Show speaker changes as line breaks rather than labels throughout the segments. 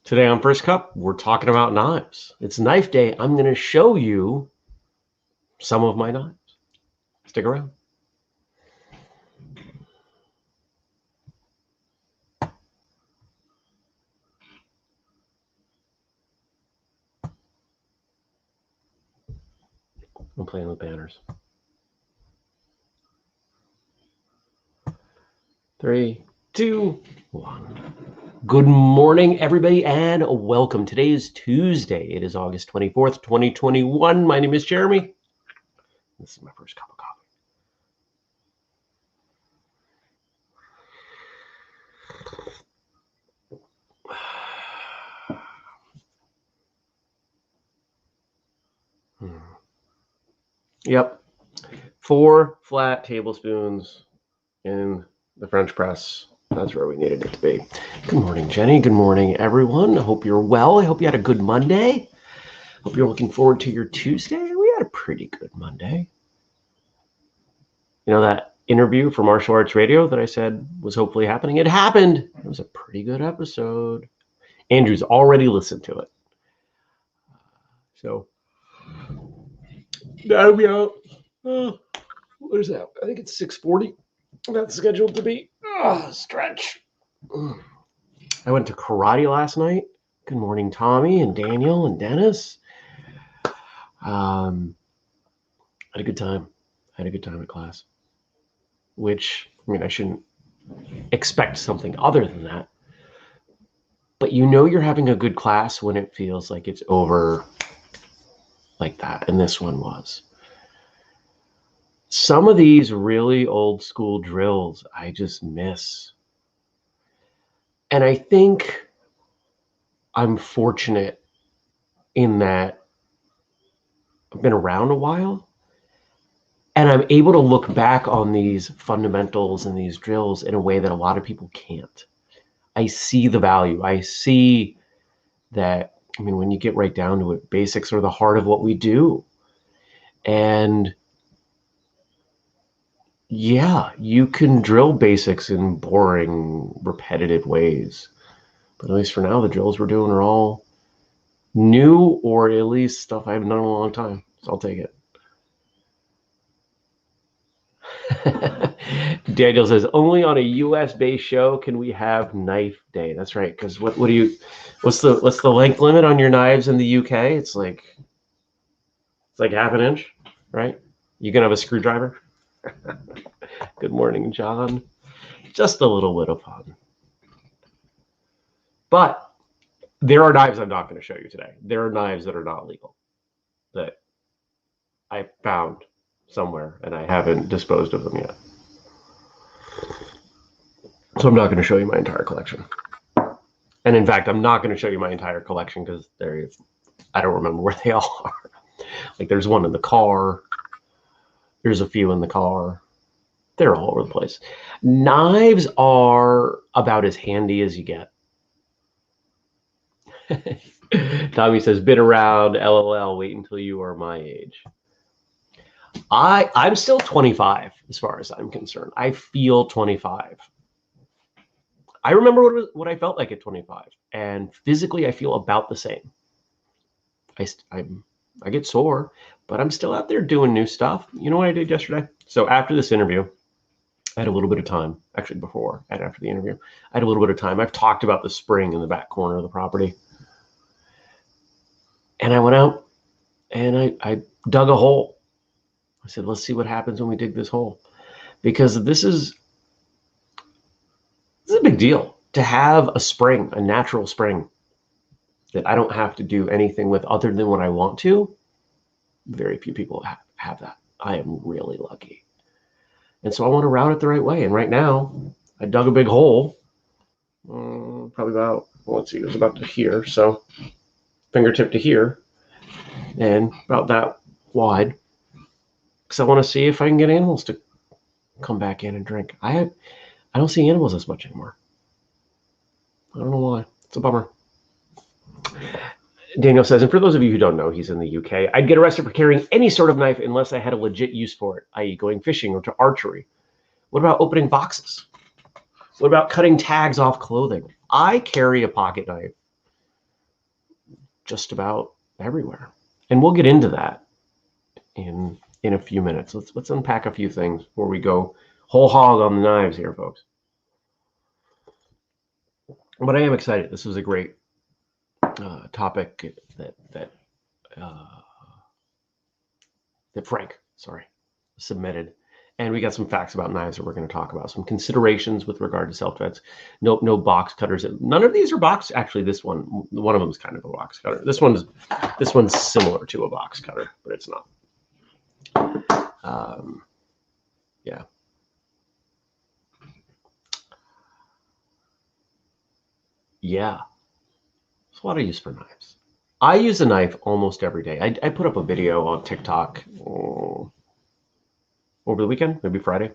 Today on First Cup, we're talking about knives. It's knife day. I'm going to show you some of my knives. Stick around. I'm playing with banners. 3, 2, 1. Good morning, everybody, and welcome. Today is Tuesday. It is August 24th, 2021. My name is Jeremy. This is my first cup of coffee. Yep. 4 flat tablespoons in the French press. That's where we needed it to be. Good morning, Jenny. Good morning, everyone. I hope you're well. I hope you had a good Monday. Hope you're looking forward to your Tuesday. We had a pretty good Monday. You know that interview for Martial Arts Radio that I said was hopefully happening? It happened. It was a pretty good episode. Andrew's already listened to it. So that'll be out. What is that? I think it's 6:40. That's scheduled to be. Stretch. I went to karate last night. Good morning, Tommy and Daniel and Dennis. Had a good time. Had a good time at class. Which, I mean, I shouldn't expect something other than that. But you know you're having a good class when it feels like it's over like that. And this one was. Some of these really old school drills I just miss. And I think I'm fortunate in that I've been around a while and I'm able to look back on these fundamentals and these drills in a way that a lot of people can't. I see the value. I see that, I mean, when you get right down to it, basics are the heart of what we do. And yeah, you can drill basics in boring, repetitive ways. But at least for now, the drills we're doing are all new, or at least stuff I haven't done in a long time. So I'll take it. Daniel says, only on a US-based show can we have knife day. That's right. Because what's the length limit on your knives in the UK? It's like half an inch, right? You can have a screwdriver. Good morning, John. Just a little bit of fun. But there are knives I'm not going to show you today. There are knives that are not legal that I found somewhere and I haven't disposed of them yet. So I'm not going to show you my entire collection. And in fact, I'm not going to show you my entire collection because I don't remember where they all are. Like there's one in the car. There's a few in the car. They're all over the place. Knives are about as handy as you get. Tommy says, been around, LOL, wait until you are my age. I'm still 25 as far as I'm concerned. I feel 25. I remember what I felt like at 25. And physically, I feel about the same. I get sore, but I'm still out there doing new stuff. You know what I did yesterday? So after this interview, I had a little bit of time, actually before and after the interview, I had a little bit of time. I've talked about the spring in the back corner of the property. And I went out and I dug a hole. I said, let's see what happens when we dig this hole. Because this is a big deal to have a spring, a natural spring that I don't have to do anything with other than what I want to. Very few people have that. I am really lucky. And so I want to route it the right way. And right now, I dug a big hole, probably about, let's see, it was about to here. So fingertip to here and about that wide. Because I want to see if I can get animals to come back in and drink. I don't see animals as much anymore. I don't know why. It's a bummer. Daniel says, and for those of you who don't know, he's in the UK. I'd get arrested for carrying any sort of knife unless I had a legit use for it, i.e. going fishing or to archery. What about opening boxes? What about cutting tags off clothing? I carry a pocket knife just about everywhere. And we'll get into that in a few minutes. Let's unpack a few things before we go whole hog on the knives here, folks. But I am excited. This was a great topic that Frank, submitted. And we got some facts about knives that we're going to talk about. Some considerations with regard to self-defense. No box cutters. None of these are box. Actually, this one of them is kind of a box cutter. This one's similar to a box cutter, but it's not. Yeah. Yeah. There's a lot of use for knives. I use a knife almost every day. I put up a video on TikTok over the weekend, maybe Friday,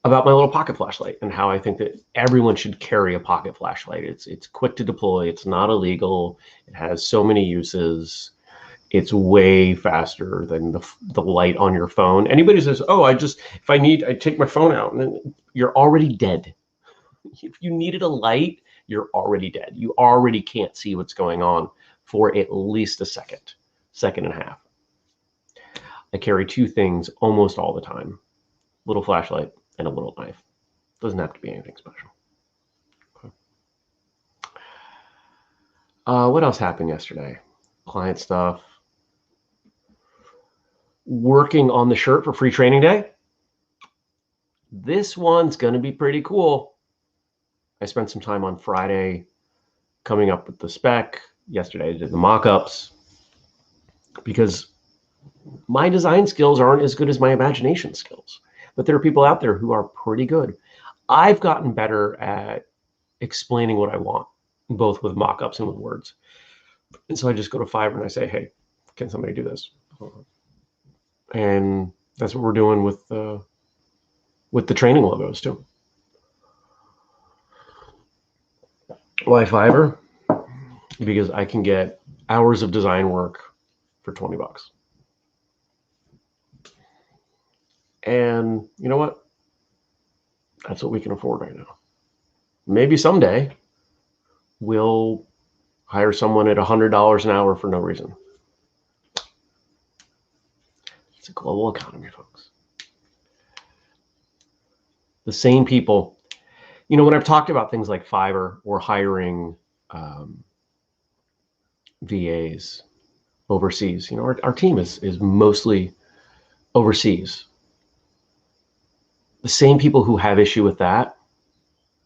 about my little pocket flashlight and how I think that everyone should carry a pocket flashlight. It's quick to deploy. It's not illegal. It has so many uses. It's way faster than the light on your phone. Anybody says, "Oh, I take my phone out," and then you're already dead. If you needed a light, you're already dead. You already can't see what's going on for at least a second and a half. I carry two things almost all the time: little flashlight and a little knife. Doesn't have to be anything special. Okay. What else happened yesterday? Client stuff. Working on the shirt for free training day. This one's going to be pretty cool. I spent some time on Friday coming up with the spec. Yesterday I did the mock-ups because my design skills aren't as good as my imagination skills, but there are people out there who are pretty good. I've gotten better at explaining what I want, both with mock-ups and with words. And so I just go to Fiverr and I say, "Hey, can somebody do this?" And that's what we're doing with the training logos too. Why Fiverr? Because I can get hours of design work for $20. And you know what? That's what we can afford right now. Maybe someday we'll hire someone at $100 an hour for no reason. It's a global economy, folks. The same people, when I've talked about things like Fiverr or hiring VAs overseas, our team is mostly overseas. The same people who have issue with that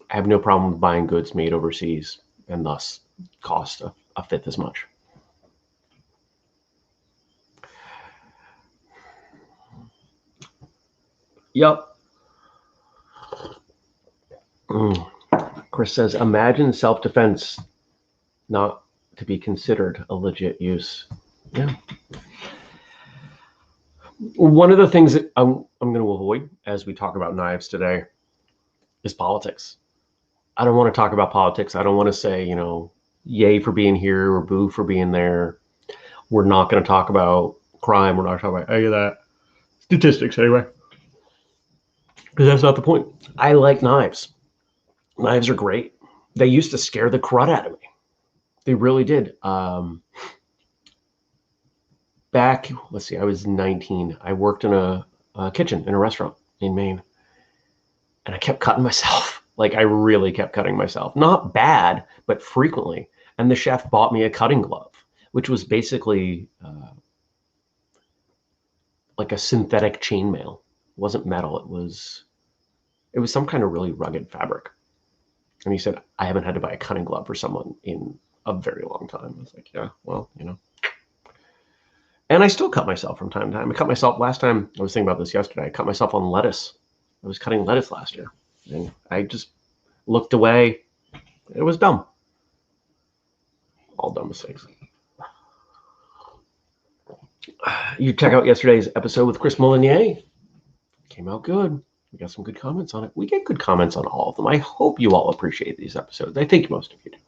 have no problem buying goods made overseas and thus cost a fifth as much. Yep. Chris says, imagine self-defense not to be considered a legit use. Yeah. One of the things that I'm going to avoid as we talk about knives today is politics. I don't want to talk about politics. I don't want to say, yay for being here or boo for being there. We're not going to talk about crime. We're not talking about any of that. Statistics, anyway. Because that's not the point. I like knives. Knives are great. They used to scare the crud out of me. They really did. Back, I was 19. I worked in a kitchen in a restaurant in Maine. And I kept cutting myself. I really kept cutting myself. Not bad, but frequently. And the chef bought me a cutting glove, which was basically like a synthetic chainmail. It wasn't metal. It was some kind of really rugged fabric. And he said, I haven't had to buy a cutting glove for someone in a very long time. I was like, yeah, well, And I still cut myself from time to time. I cut myself last time. I was thinking about this yesterday. I cut myself on lettuce. I was cutting lettuce last year. And I just looked away. It was dumb. All dumb mistakes. You check out yesterday's episode with Chris Molinier. Came out good. We got some good comments on it. We get good comments on all of them. I hope you all appreciate these episodes. I think most of you do.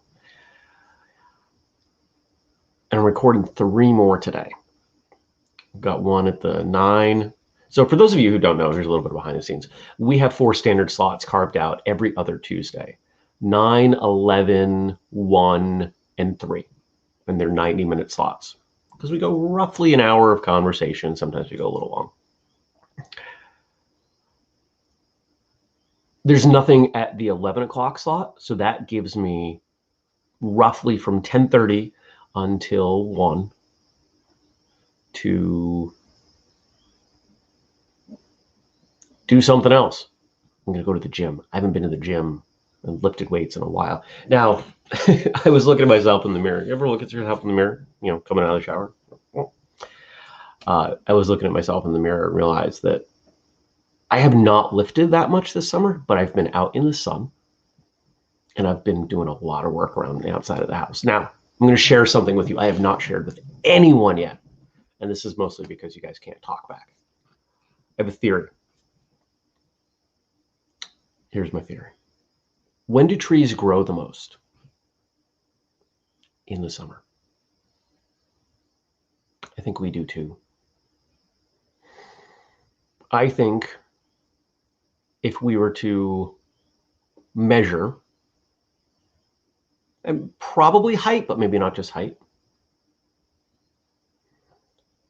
And I'm recording 3 more today. We've got one at the 9. So for those of you who don't know, here's a little bit behind the scenes. We have 4 standard slots carved out every other Tuesday. 9, 11, 1, and 3. and they're 90-minute slots because we go roughly an hour of conversation. Sometimes we go a little long. There's nothing at the 11 o'clock slot, so that gives me roughly from 10:30 until 1 to do something else. I'm going to go to the gym. I haven't been to the gym and lifted weights in a while. Now, I was looking at myself in the mirror. You ever look at yourself in the mirror, coming out of the shower? I was looking at myself in the mirror and realized that I have not lifted that much this summer, but I've been out in the sun and I've been doing a lot of work around the outside of the house. Now, I'm going to share something with you I have not shared with anyone yet. And this is mostly because you guys can't talk back. I have a theory. Here's my theory. When do trees grow the most? In the summer. I think we do too. I think if we were to measure, and probably height, but maybe not just height,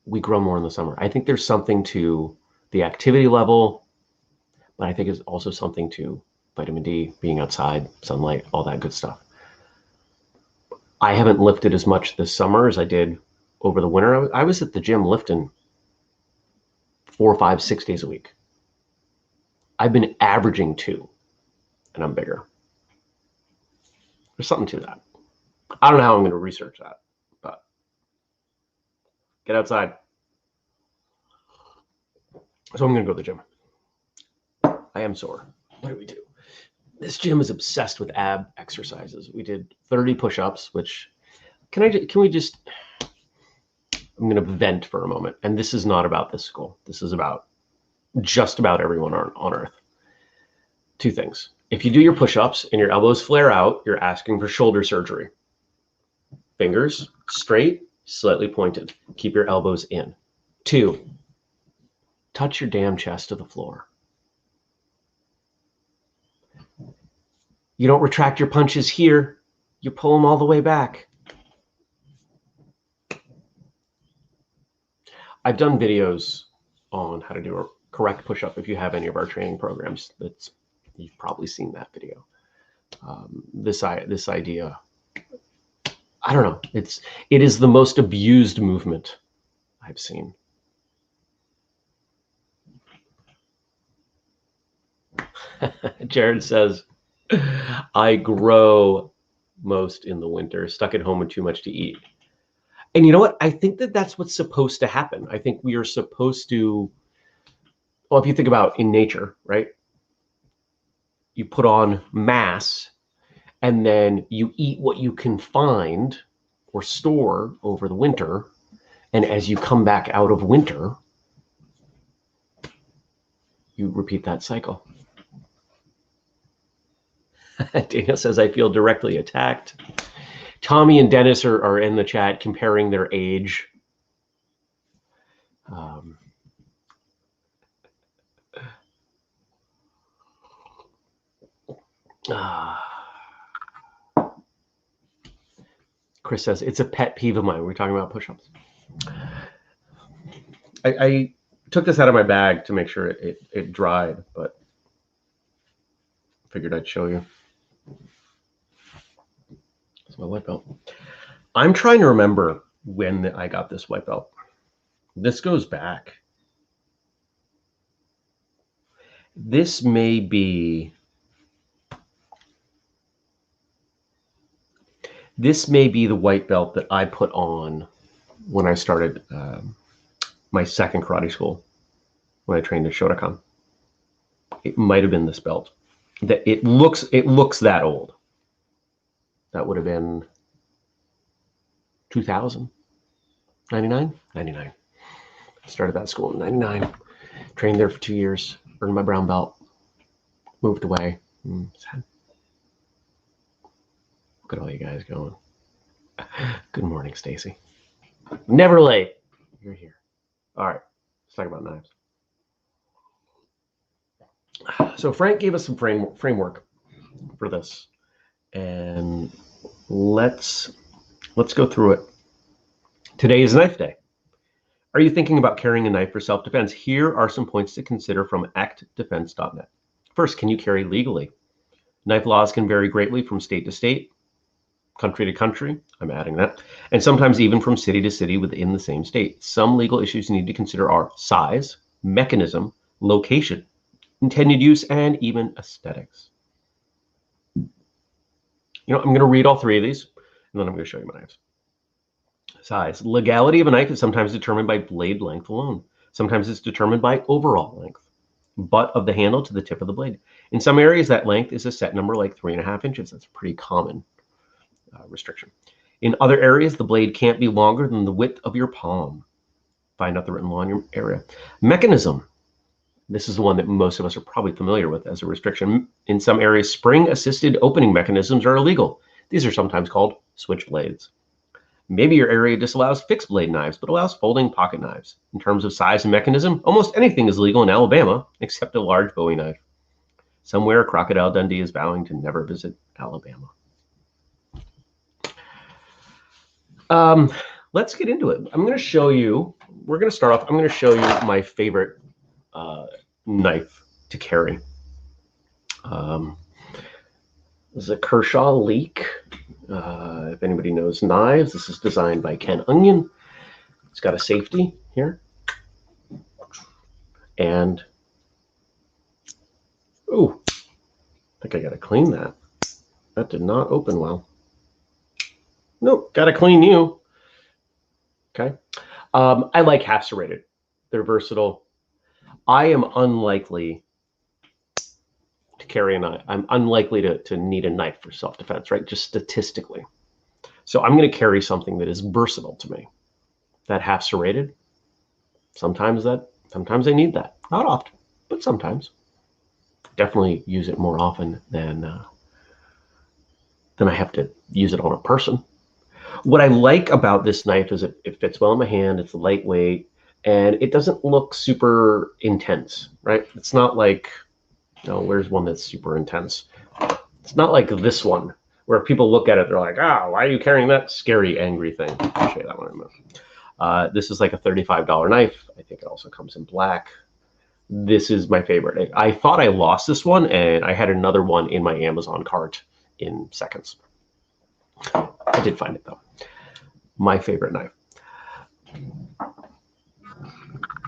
we grow more in the summer. I think there's something to the activity level, but I think it's also something to vitamin D, being outside, sunlight, all that good stuff. I haven't lifted as much this summer as I did over the winter. I was at the gym lifting 4, 5, 6 days a week. I've been averaging 2, and I'm bigger. There's something to that. I don't know how I'm going to research that, but get outside. So I'm going to go to the gym. I am sore. What do we do? This gym is obsessed with ab exercises. We did 30 push-ups, which I'm going to vent for a moment. And this is not about this school. This is about just about everyone on earth. 2 things. If you do your push-ups and your elbows flare out, you're asking for shoulder surgery. Fingers straight, slightly pointed. Keep your elbows in. 2, touch your damn chest to the floor. You don't retract your punches here. You pull them all the way back. I've done videos on how to do a correct push-up. If you have any of our training programs, you've probably seen that video. This idea, I don't know. It is the most abused movement I've seen. Jared says, I grow most in the winter, stuck at home with too much to eat. And you know what? I think that's what's supposed to happen. I think we are supposed to, well, if you think about in nature, right? You put on mass and then you eat what you can find or store over the winter. And as you come back out of winter, you repeat that cycle. Daniel says, I feel directly attacked. Tommy and Dennis are in the chat comparing their age. Chris says, it's a pet peeve of mine. We're talking about push-ups. I took this out of my bag to make sure it dried, but figured I'd show you. It's my white belt. I'm trying to remember when I got this white belt. This goes back. This may be the white belt that I put on when I started my second karate school, when I trained at Shotokan. It might have been this belt. That it looks that old. That would have been 2000, 99. I started that school in 99. Trained there for 2 years. Earned my brown belt. Moved away. Sad. Look at all you guys going. Good morning, Stacy. Never late. You're here. All right. Let's talk about knives. So Frank gave us some framework for this. And let's Let's go through it. Today is Knife Day. Are you thinking about carrying a knife for self-defense? Here are some points to consider from actdefense.net. First, can you carry legally? Knife laws can vary greatly from state to state, country to country, I'm adding that, and sometimes even from city to city within the same state. Some legal issues you need to consider are size, mechanism, location, intended use, and even aesthetics. I'm going to read all three of these, and then I'm going to show you my knives. Size. Legality of a knife is sometimes determined by blade length alone. Sometimes it's determined by overall length, butt of the handle to the tip of the blade. In some areas, that length is a set number like 3.5 inches. That's a pretty common restriction. In other areas, the blade can't be longer than the width of your palm. Find out the written law in your area. Mechanism. This is the one that most of us are probably familiar with as a restriction. In some areas, spring-assisted opening mechanisms are illegal. These are sometimes called switch blades. Maybe your area disallows fixed blade knives, but allows folding pocket knives. In terms of size and mechanism, almost anything is legal in Alabama, except a large Bowie knife. Somewhere, Crocodile Dundee is vowing to never visit Alabama. Let's get into it. I'm going to show you, we're going to start off, I'm going to show you my favorite knife to carry. This is a Kershaw Leek. If anybody knows knives, this is designed by Ken Onion. It's got a safety here. And, oh, I think I got to clean that. That did not open well. Nope, got to clean you. Okay. I like half serrated. They're versatile. I am unlikely to carry a knife. I'm unlikely to need a knife for self-defense, right? Just statistically. So I'm going to carry something that is versatile to me. That half serrated, sometimes I need that. Not often, but sometimes. Definitely use it more often than I have to use it on a person. What I like about this knife is it fits well in my hand. It's lightweight, and it doesn't look super intense, right? It's not like, where's one that's super intense? It's not like this one, where people look at it, they're like, why are you carrying that scary, angry thing? I'll show you that one in a minute. This is like a $35 knife. I think it also comes in black. This is my favorite. I thought I lost this one, and I had another one in my Amazon cart in seconds. I did find it, though. My favorite knife.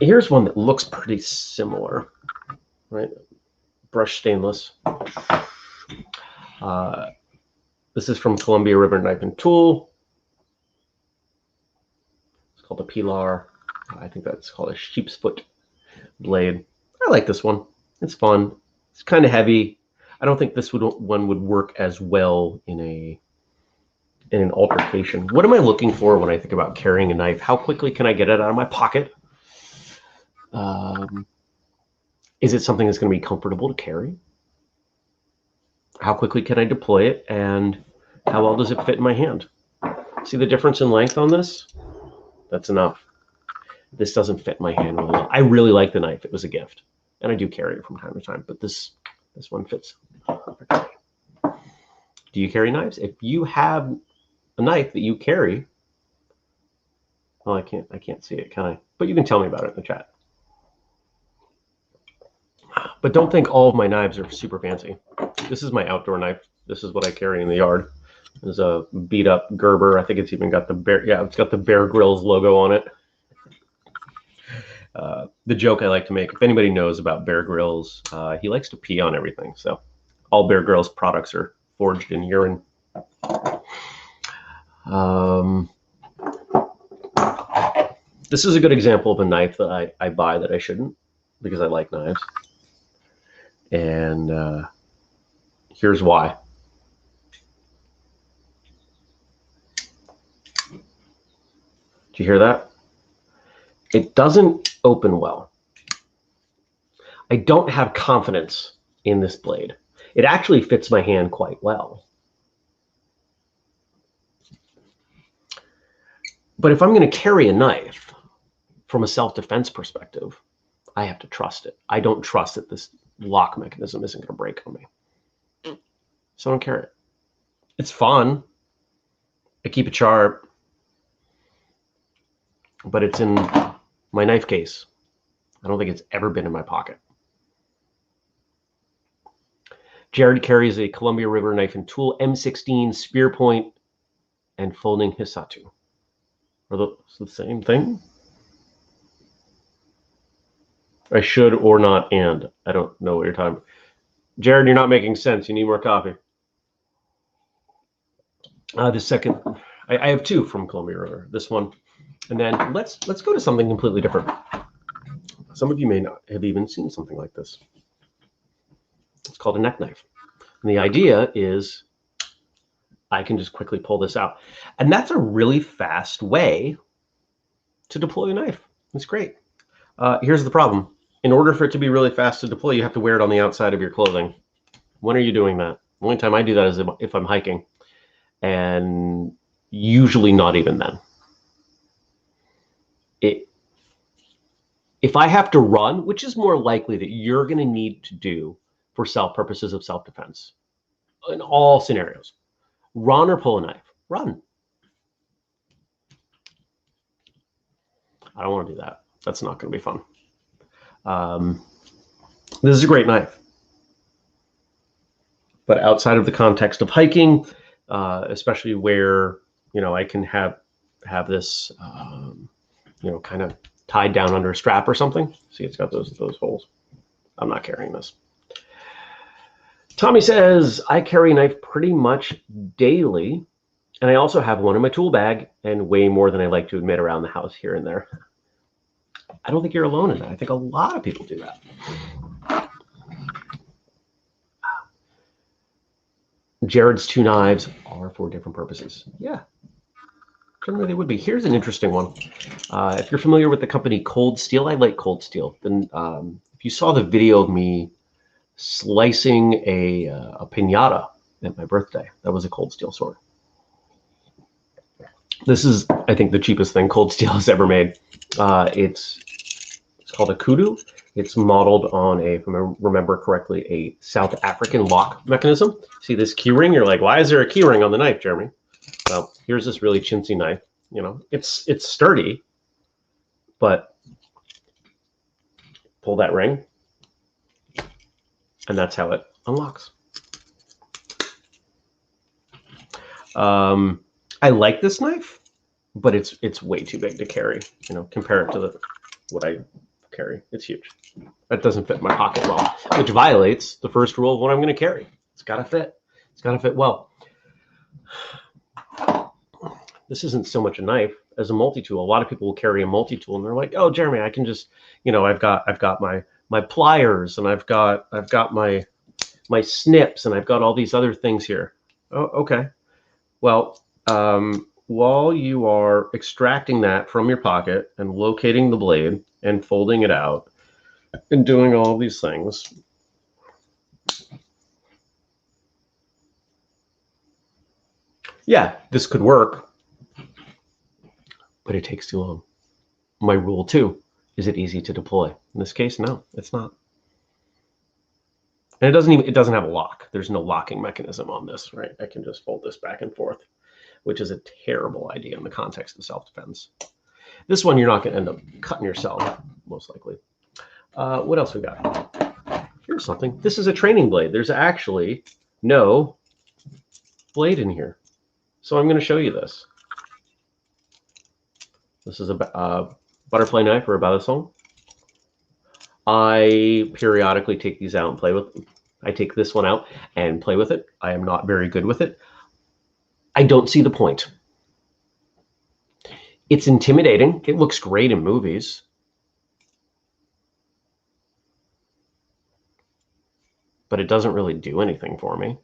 Here's one that looks pretty similar, right? Brushed stainless. This is from Columbia River Knife and Tool. It's called a Pilar. I think that's called a sheep's foot blade. I like this one. It's fun. It's kind of heavy. I don't think this one would work as well in an altercation. What am I looking for when I think about carrying a knife? How quickly can I get it out of my pocket? Is it something that's going to be comfortable to carry? How quickly can I deploy it? And how well does it fit in my hand? See the difference in length on this? That's enough. This doesn't fit my hand really well. I really like the knife. It was a gift. And I do carry it from time to time, but this one fits perfectly. Do you carry knives? If you have a knife that you carry, well, I can't see it, can I? But you can tell me about it in the chat. But don't think all of my knives are super fancy. This is my outdoor knife. This is what I carry in the yard. There's a beat up Gerber. I think it's even got it's got the Bear Grylls logo on it. The joke I like to make, if anybody knows about Bear Grylls, he likes to pee on everything. So all Bear Grylls products are forged in urine. This is a good example of a knife that I buy that I shouldn't, because I like knives. And here's why. Do you hear that? It doesn't open well. I don't have confidence in this blade. It actually fits my hand quite well. But if I'm going to carry a knife from a self-defense perspective, I have to trust it. I don't trust that this lock mechanism isn't going to break on me. So I don't carry it. It's fun. I keep it sharp, but it's in my knife case. I don't think it's ever been in my pocket. Jared carries a Columbia River knife and tool, M16, spear point, and folding Hisatu. Are those the same thing? I should or not and. I don't know what you're talking about. Jared, you're not making sense. You need more coffee. The second, I have two from Columbia River. This one, and then let's go to something completely different. Some of you may not have even seen something like this. It's called a neck knife. And the idea is I can just quickly pull this out. And that's a really fast way to deploy a knife. It's great. Here's the problem. In order for it to be really fast to deploy, you have to wear it on the outside of your clothing. When are you doing that? The only time I do that is if I'm hiking. And usually not even then. If I have to run, which is more likely that you're going to need to do for purposes of self-defense, in all scenarios, run or pull a knife. Run. I don't want to do that. That's not going to be fun. This is a great knife. But outside of the context of hiking, especially where, I can have this, kind of tied down under a strap or something. See, it's got those holes. I'm not carrying this. Tommy says, I carry a knife pretty much daily, and I also have one in my tool bag, and way more than I like to admit around the house here and there. I don't think you're alone in that. I think a lot of people do that. Jared's two knives are for different purposes. Yeah, certainly they would be. Here's an interesting one. If you're familiar with the company Cold Steel, I like Cold Steel. Then if you saw the video of me slicing a piñata at my birthday, that was a Cold Steel sword. This is, I think, the cheapest thing Cold Steel has ever made. It's called a kudu. It's modeled on if I remember correctly, a South African lock mechanism. See this key ring? You're like, why is there a key ring on the knife, Jeremy? Well, here's this really chintzy knife. It's sturdy, but pull that ring, and that's how it unlocks. I like this knife, but it's way too big to carry. Compare it to what I carry. It's huge. That doesn't fit in my pocket well, which violates the first rule of what I'm going to carry. It's got to fit. It's got to fit well. This isn't so much a knife as a multi-tool. A lot of people will carry a multi-tool, and they're like, "Oh, Jeremy, I can just, I've got my pliers, and I've got my snips, and I've got all these other things here." Oh, okay. Well, while you are extracting that from your pocket and locating the blade and folding it out and doing all of these things, yeah, this could work, but it takes too long. My rule 2, is it easy to deploy? In this case, no, it's not. And it doesn't have a lock. There's no locking mechanism on this, right? I can just fold this back and forth, which is a terrible idea in the context of self-defense. This one, you're not going to end up cutting yourself, most likely. What else we got? Here's something. This is a training blade. There's actually no blade in here. So I'm going to show you this. This is a butterfly knife or a balisson. I periodically take these out and play with them. I take this one out and play with it. I am not very good with it. I don't see the point. It's intimidating. It looks great in movies. But it doesn't really do anything for me.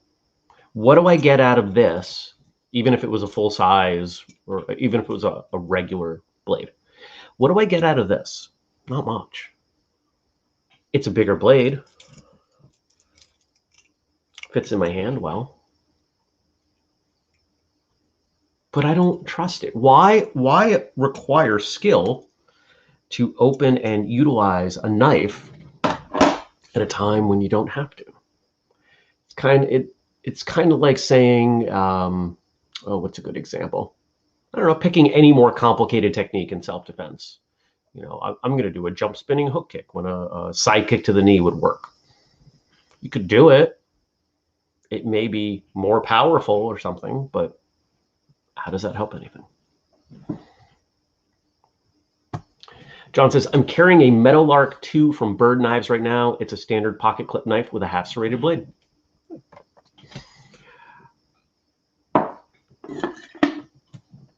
What do I get out of this, even if it was a full size or even if it was a regular blade? What do I get out of this? Not much. It's a bigger blade. Fits in my hand well. But I don't trust it. Why require skill to open and utilize a knife at a time when you don't have to? It's kind of like saying, Oh, what's a good example? I don't know, picking any more complicated technique in self-defense. You know, I'm going to do a jump spinning hook kick when a side kick to the knee would work. You could do it. It may be more powerful or something, but how does that help anything? John says, I'm carrying a Meadowlark 2 from Bird Knives right now. It's a standard pocket clip knife with a half serrated blade.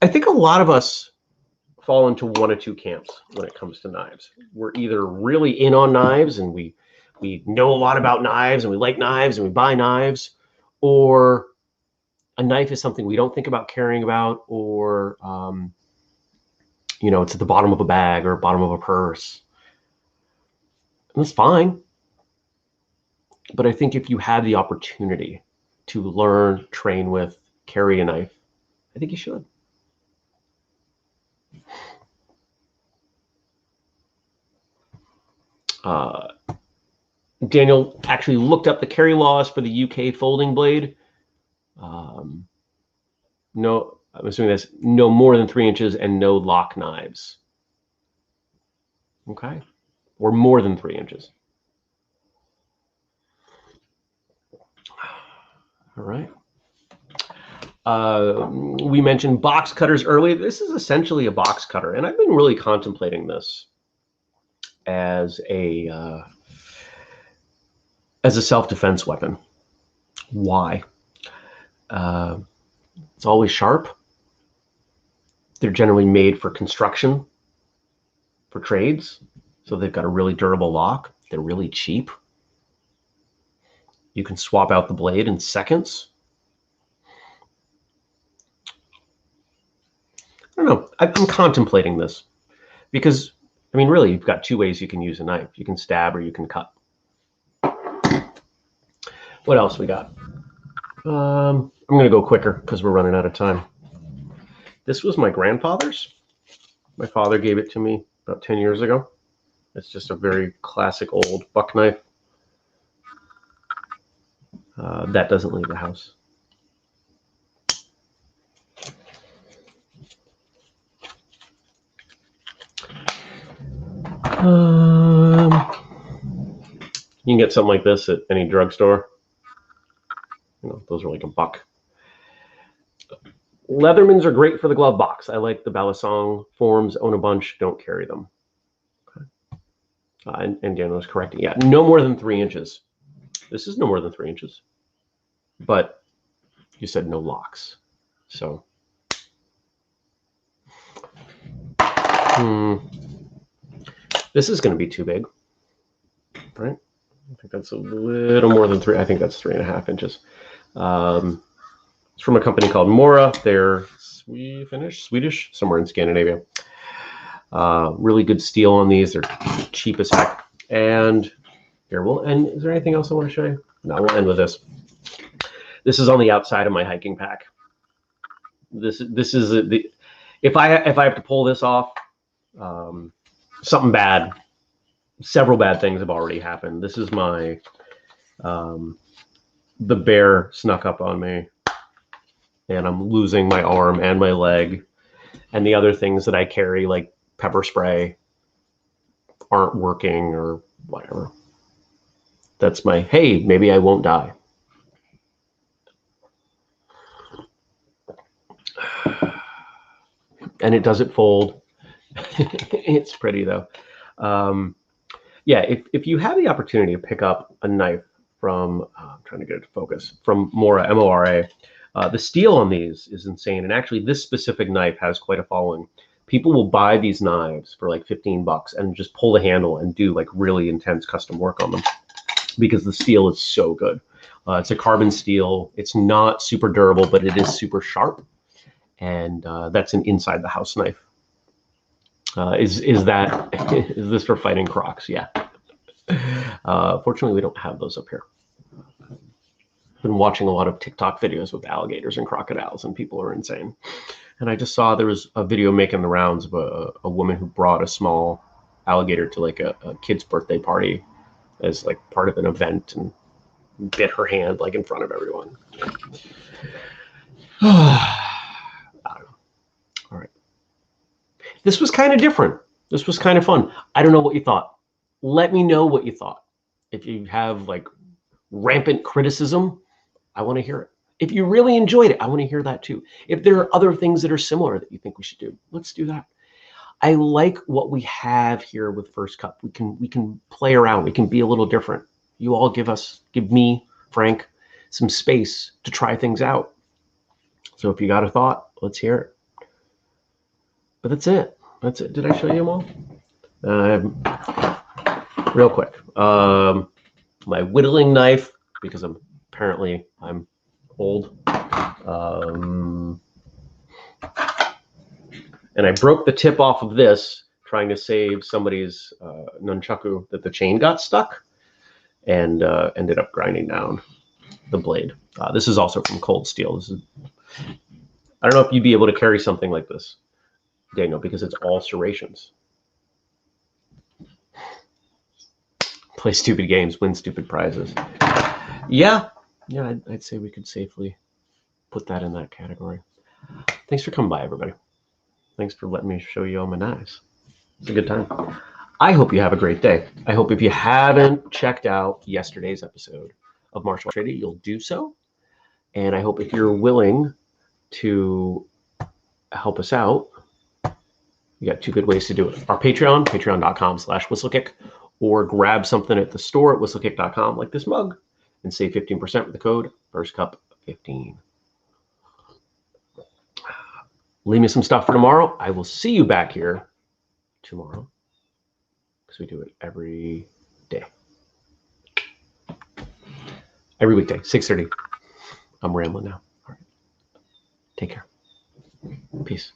I think a lot of us fall into one of two camps when it comes to knives. We're either really in on knives and we know a lot about knives and we like knives and we buy knives, or a knife is something we don't think about caring about, or you know, it's at the bottom of a bag or bottom of a purse. And that's fine. But I think if you have the opportunity to learn, train with, carry a knife, I think you should. Daniel actually looked up the carry laws for the UK folding blade. No, I'm assuming that's no more than 3 inches and no lock knives. Okay, or more than 3 inches. All right. We mentioned box cutters earlier. This is essentially a box cutter, and I've been really contemplating this as a self-defense weapon. Why? It's always sharp. They're generally made for construction, for trades, so they've got a really durable lock. They're really cheap. You can swap out the blade in seconds. I don't know. I'm contemplating this because, I mean, really, you've got two ways you can use a knife. You can stab or you can cut. What else we got? I'm going to go quicker because we're running out of time. This was my grandfather's. My father gave it to me about 10 years ago. It's just a very classic old buck knife. That doesn't leave the house. You can get something like this at any drugstore. You know, those are like $1. Leathermans are great for the glove box. I like the Balisong forms. Own a bunch. Don't carry them. Okay. And Daniel was correcting. Yeah, no more than 3 inches. This is no more than 3 inches. But you said no locks. So. This is going to be too big. Right? I think that's a little more than 3. I think that's 3.5 inches. It's from a company called Mora. They're Swedish, somewhere in Scandinavia. Really good steel on these. They're cheap as heck. And here we'll end. Is there anything else I want to show you? No, we'll end with this. This is on the outside of my hiking pack. This is the. If I have to pull this off, something bad. Several bad things have already happened. This is my. The bear snuck up on me, and I'm losing my arm and my leg, and the other things that I carry, like pepper spray, aren't working or whatever. That's my, hey, maybe I won't die. And it doesn't fold. It's pretty though. Yeah, if you have the opportunity to pick up a knife from, I'm trying to get it to focus, from Mora, M-O-R-A, the steel on these is insane. And actually, this specific knife has quite a following. People will buy these knives for like $15 and just pull the handle and do like really intense custom work on them because the steel is so good. It's a carbon steel. It's not super durable, but it is super sharp. And that's an inside the house knife. Is this for fighting crocs? Yeah. Fortunately, we don't have those up here. I've been watching a lot of TikTok videos with alligators and crocodiles, and people are insane. And I just saw there was a video making the rounds of a woman who brought a small alligator to like a kid's birthday party as like part of an event and bit her hand like in front of everyone. This was kind of different. This was kind of fun. I don't know what you thought. Let me know what you thought. If you have like rampant criticism, I want to hear it. If you really enjoyed it, I want to hear that too. If there are other things that are similar that you think we should do, let's do that. I like what we have here with First Cup. We can play around. We can be a little different. You all give me, Frank, some space to try things out. So if you got a thought, let's hear it. But that's it. That's it. Did I show you them all? Real quick. My whittling knife, because I'm old. And I broke the tip off of this trying to save somebody's nunchaku that the chain got stuck, and ended up grinding down the blade. This is also from Cold Steel. I don't know if you'd be able to carry something like this, Daniel, because it's all serrations. Play stupid games, win stupid prizes. Yeah, I'd say we could safely put that in that category. Thanks for coming by, everybody. Thanks for letting me show you all my knives. It's a good time. I hope you have a great day. I hope if you haven't checked out yesterday's episode of Martial Arts Radio, you'll do so. And I hope if you're willing to help us out, you got two good ways to do it. Our Patreon, patreon.com/whistlekick, or grab something at the store at whistlekick.com, like this mug, and save 15% with the code FirstCup15. Leave me some stuff for tomorrow. I will see you back here tomorrow, because we do it every day. Every weekday, 6:30. I'm rambling now. All right. Take care. Peace.